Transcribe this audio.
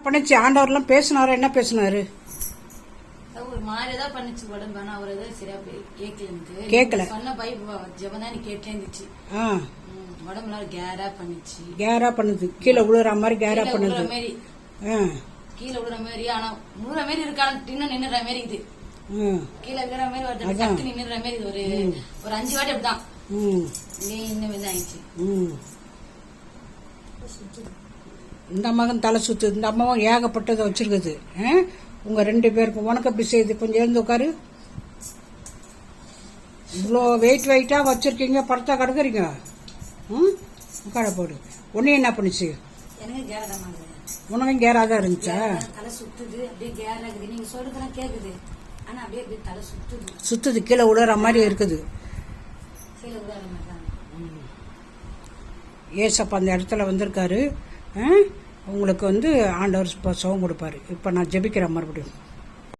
பண்ணிச்சு ஆண்டவர்லாம் பேசினாரு. என்ன பேசினாரு? ஒரு மாதிரிதான் பண்ணிச்சு உடம்பு. ஆனா அவர் ஏதாவது சரியா கேட்கல. கேட்கல. சொன்ன ஜெபம் தான் எனக்கு கேட்டே இருந்துச்சு. உடம்புல கேரா பண்ணிச்சு. கேரா பண்ணுது. கீழே விழுற மாதிரி கேரா பண்ணுது. கீழே விழுற மாதிரி. ஆனா முழுற மாதிரி இருக்கான இன்னும் நின்னுற மாதிரி இது. கீழே விழுற மாதிரி ஒரு நின்னுற மாதிரி இது. ஒரு 5 வாட்டி அப்படிதான் இன்னும் வந்து ஆயிடுச்சு. இந்த அம்மாவும் தலை சுத்து. இந்த அம்மாவும் ஏகப்பட்டதை வச்சிருக்குது. உங்க 2 பேருக்கும் உனக்கு அப்படி செய்யுது. கொஞ்சம் எழுந்து உட்காரு. இவ்வளோ வெயிட்டா வச்சிருக்கீங்க. படுத்தா கிடக்குறீங்க. உட்கார போடு. உன்னையும் என்ன பண்ணுச்சு? உனக்கும் கேரா தான் இருந்துச்சா? தலை சுத்துது. அப்படியே கேரா இருக்குது. நீங்க சொல்றதெல்லாம் கேக்குது. ஆனா அப்படியே தலை சுத்துது. சுத்துது. கீழே விழுற மாதிரி இருக்குது. கீழே விழுற மாதிரி தான். ஏசப்பா அந்த இடத்துல வந்திருக்காரு. உங்களுக்கு வந்து ஆண்டவர் சுகம் கொடுப்பாரு. இப்போ நான் ஜெபிக்கிறேன் மறுபடியும்.